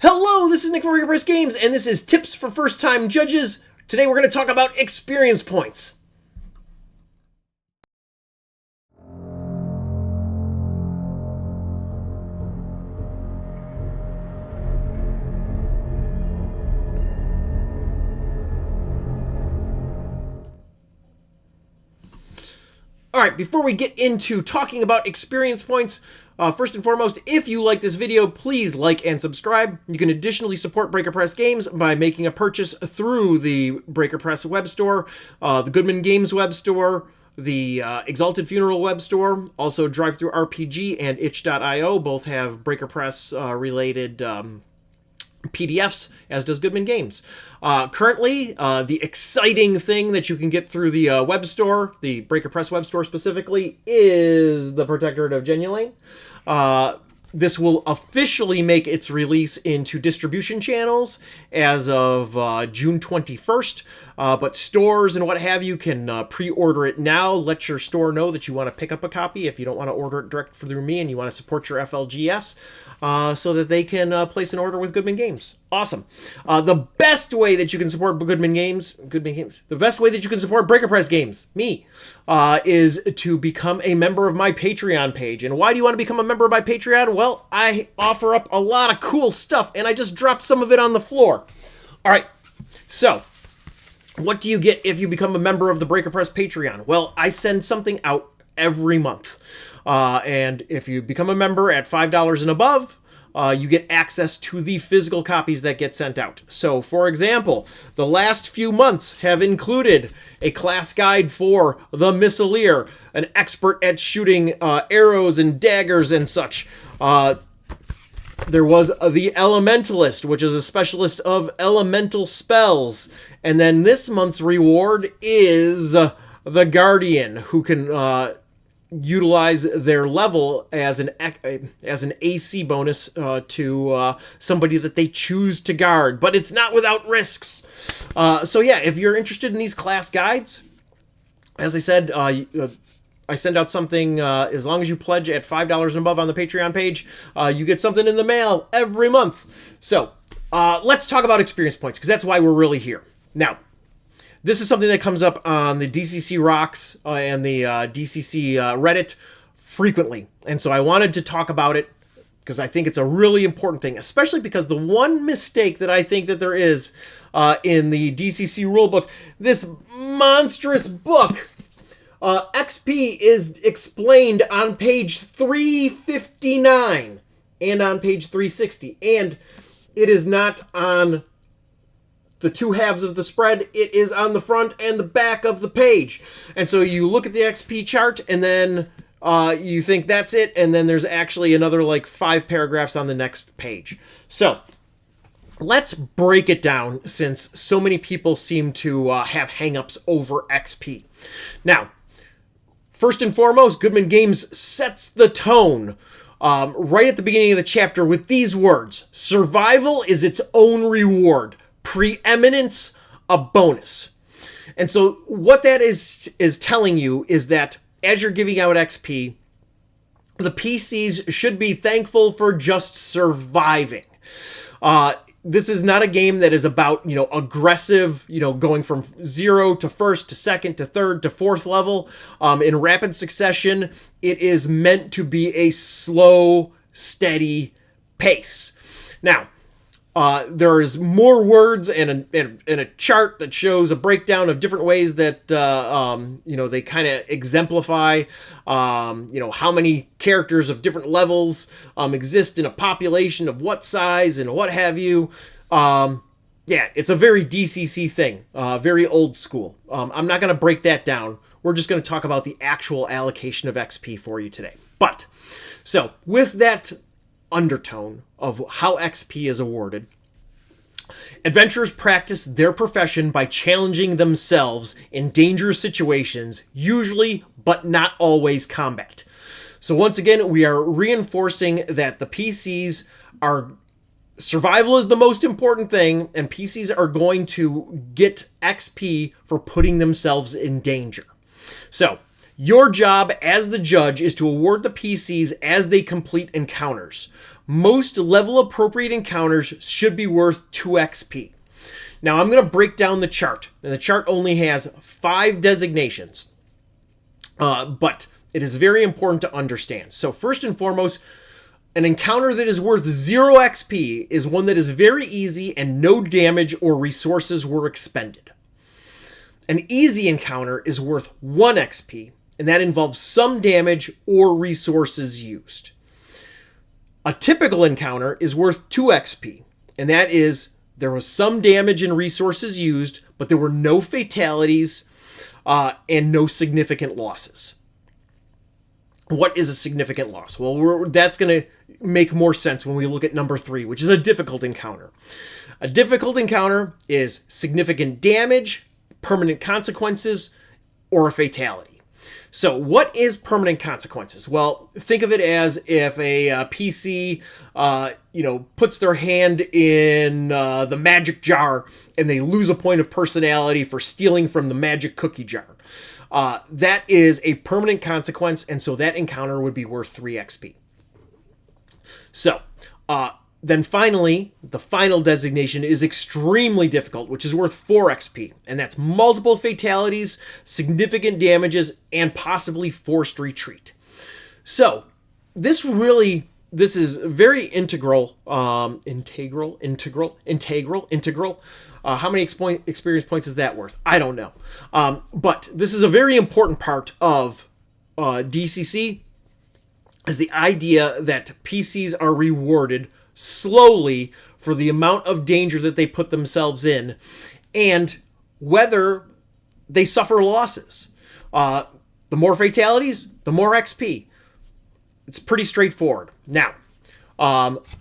Hello, this is Nick from Breaker Press Games, and this is Tips for First-Time Judges. Today we're going to talk about experience points. Alright, before we get into talking about experience points, first and foremost, if you like this video, please like and subscribe. You can additionally support Breaker Press Games by making a purchase through the Breaker Press web store, the Goodman Games web store, the Exalted Funeral web store, also DriveThru RPG and itch.io. Both have Breaker Press related PDFs, as does Goodman Games. Currently, the exciting thing that you can get through the web store, the Breaker Press web store specifically, is the Protectorate of Genulane. This will officially make its release into distribution channels as of June 21st, but stores and what have you can pre-order it now. Let your store know that you want to pick up a copy if you don't want to order it direct through me and you want to support your FLGS, so that they can place an order with Goodman Games. Awesome. The best way that you can support Goodman Games, the best way that you can support Breaker Press Games, me, is to become a member of my Patreon page. And why do you want to become a member of my Patreon? Well, I offer up a lot of cool stuff, and I just dropped some of it on the floor. All right, so what do you get if you become a member of the Breaker Press Patreon? Well, I send something out every month. And if you become a member at $5 and above, you get access to the physical copies that get sent out. So, for example, the last few months have included a class guide for the Missileer, an expert at shooting arrows and daggers and such. There was the Elementalist, which is a specialist of elemental spells. And then this month's reward is the Guardian, who can utilize their level as an AC bonus to somebody that they choose to guard, but it's not without risks. So yeah, if you're interested in these class guides, as I said, I send out something as long as you pledge at $5 and above on the Patreon page. You get something in the mail every month. So let's talk about experience points, because that's why we're really here. Now, this is something that comes up on the DCC Rocks and the DCC Reddit frequently. And so I wanted to talk about it because I think it's a really important thing, especially because the one mistake that I think that there is in the DCC rulebook, this monstrous book, XP is explained on page 359 and on page 360. And it is not on the two halves of the spread. It is on the front and the back of the page. And so you look at the XP chart and then you think that's it. And then there's actually another like 5 paragraphs on the next page. So let's break it down, since so many people seem to have hangups over XP. Now, first and foremost, Goodman Games sets the tone right at the beginning of the chapter with these words: survival is its own reward. Preeminence, a bonus. And so what that is telling you is that as you're giving out XP, the PCs should be thankful for just surviving. This is not a game that is about, aggressive, going from 0 to 1st to 2nd to 3rd to 4th level in rapid succession. It is meant to be a slow, steady pace. Now, there is more words and a chart that shows a breakdown of different ways that, they kind of exemplify, how many characters of different levels exist in a population of what size and what have you. Yeah, it's a very DCC thing, very old school. I'm not going to break that down. We're just going to talk about the actual allocation of XP for you today. But, so, with that undertone of how XP is awarded, adventurers practice their profession by challenging themselves in dangerous situations, usually but not always combat. So once again, we are reinforcing that the PCs are, survival is the most important thing, and PCs are going to get XP for putting themselves in danger. So your job as the judge is to award the PCs as they complete encounters. most level appropriate encounters should be worth 2 XP. Now I'm going to break down the chart, and the chart only has 5 designations, but it is very important to understand. So first and foremost, an encounter that is worth 0 XP is one that is very easy and no damage or resources were expended. An easy encounter is worth 1 XP, and that involves some damage or resources used. A typical encounter is worth 2 XP, and that is there was some damage and resources used, but there were no fatalities and no significant losses. What is a significant loss? Well, that's going to make more sense when we look at number 3, which is a difficult encounter. A difficult encounter is significant damage, permanent consequences, or a fatality. So what is permanent consequences? Well, think of it as if a PC, puts their hand in the magic jar and they lose a point of personality for stealing from the magic cookie jar. That is a permanent consequence, and so that encounter would be worth 3 XP. So, then finally, the final designation is extremely difficult, which is worth 4 XP, and that's multiple fatalities, significant damages, and possibly forced retreat. So, this is very integral. How many experience points is that worth? I don't know. But this is a very important part of DCC, is the idea that PCs are rewarded slowly for the amount of danger that they put themselves in and whether they suffer losses. The more fatalities, the more XP. It's pretty straightforward. Now,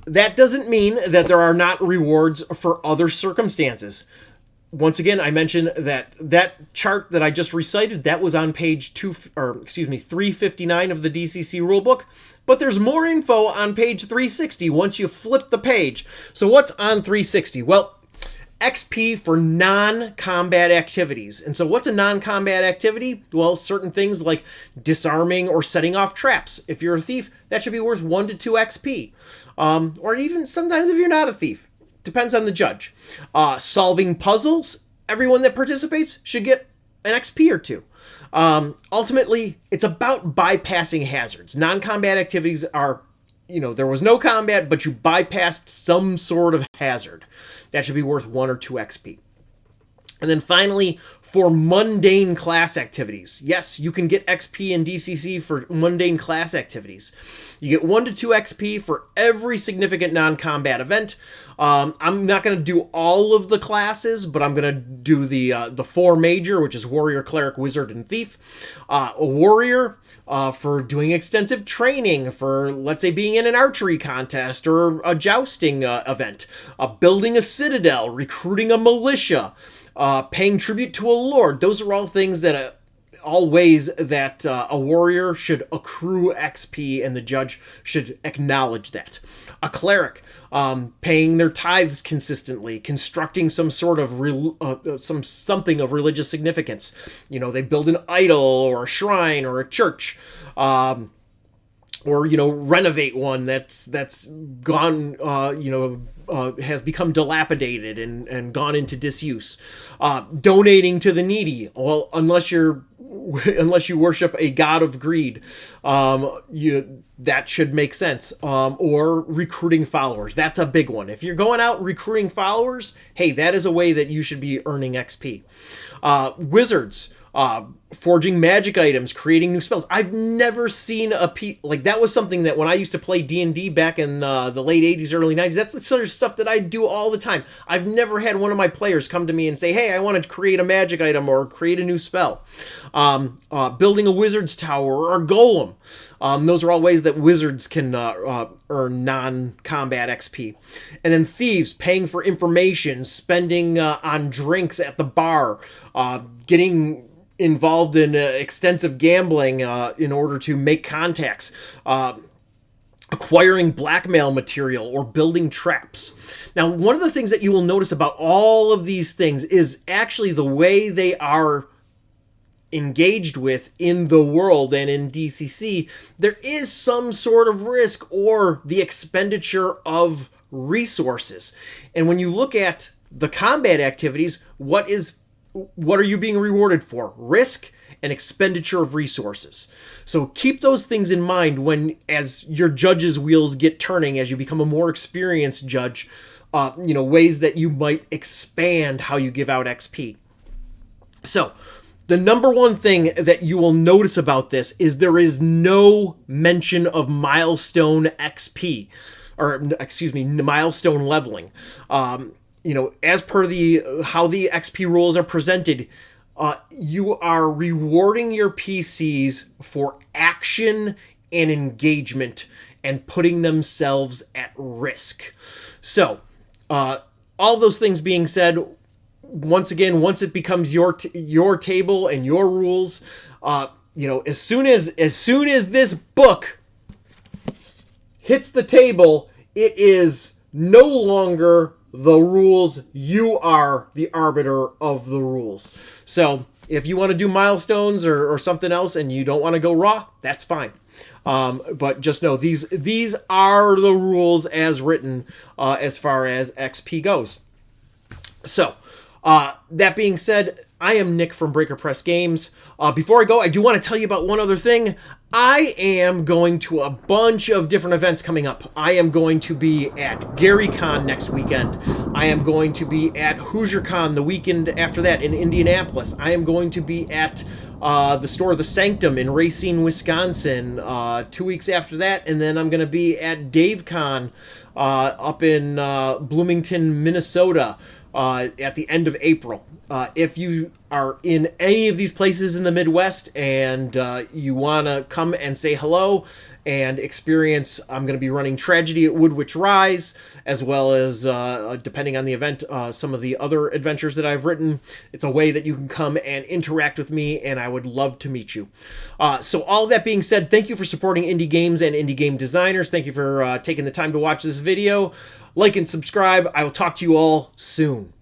that doesn't mean that there are not rewards for other circumstances. Once again, I mentioned that chart that I just recited, that was on page 359 of the DCC rulebook. But there's more info on page 360 once you flip the page. So what's on 360? Well, XP for non-combat activities. And so what's a non-combat activity? Well, certain things like disarming or setting off traps. If you're a thief, that should be worth 1 to 2 XP. Or even sometimes if you're not a thief. Depends on the judge. Solving puzzles. Everyone that participates should get an XP or 2. Ultimately, it's about bypassing hazards. Non-combat activities are, there was no combat, but you bypassed some sort of hazard. That should be worth 1 or 2 XP. And then finally, for mundane class activities. Yes, you can get XP in DCC for mundane class activities. You get 1 to 2 XP for every significant non-combat event. I'm not going to do all of the classes, but I'm going to do the 4 major, which is Warrior, Cleric, Wizard, and Thief. A Warrior for doing extensive training, for, let's say, being in an archery contest or a jousting event. Building a citadel, recruiting a militia, paying tribute to a lord. Those are all things that all ways that a warrior should accrue XP, and the judge should acknowledge that. A cleric, paying their tithes consistently, constructing some sort of something of religious significance. They build an idol or a shrine or a church, or renovate one that's gone, has become dilapidated and gone into disuse. Donating to the needy. Well, unless you worship a god of greed, that should make sense. Or recruiting followers. That's a big one. If you're going out recruiting followers, hey, that is a way that you should be earning XP. Wizards. Forging magic items, creating new spells. I've never seen that was something that when I used to play D&D back in the late 80s, early 90s, that's the sort of stuff that I do all the time. I've never had one of my players come to me and say, hey, I want to create a magic item or create a new spell. Building a wizard's tower or a golem. Those are all ways that wizards can earn non-combat XP. And then thieves, paying for information, spending on drinks at the bar, getting involved in extensive gambling in order to make contacts, acquiring blackmail material, or building traps. Now, one of the things that you will notice about all of these things is actually the way they are engaged with in the world and in DCC, there is some sort of risk or the expenditure of resources. And when you look at the combat activities, what are you being rewarded for? Risk and expenditure of resources. So keep those things in mind as your judge's wheels get turning, as you become a more experienced judge, ways that you might expand how you give out XP. So the number one thing that you will notice about this is there is no mention of milestone XP, milestone leveling. As per how the XP rules are presented, you are rewarding your PCs for action and engagement and putting themselves at risk. So, all those things being said, once again, once it becomes your table and your rules, as soon as this book hits the table, it is no longer the rules. You are the arbiter of the rules. So if you want to do milestones or something else and you don't want to go raw, that's fine. But just know these are the rules as written as far as XP goes. So that being said, I am Nick from Breaker Press Games. Before I go, I do want to tell you about one other thing. I am going to a bunch of different events coming up. I am going to be at GaryCon next weekend. I am going to be at HoosierCon the weekend after that in Indianapolis. I am going to be at the store The Sanctum in Racine, Wisconsin 2 weeks after that. And then I'm going to be at DaveCon up in Bloomington, Minnesota at the end of April. If you are in any of these places in the Midwest and you want to come and say hello and experience, I'm going to be running Tragedy at Woodwitch Rise, as well as, depending on the event, some of the other adventures that I've written. It's a way that you can come and interact with me, and I would love to meet you. So all that being said, thank you for supporting indie games and indie game designers. Thank you for taking the time to watch this video. Like and subscribe. I will talk to you all soon.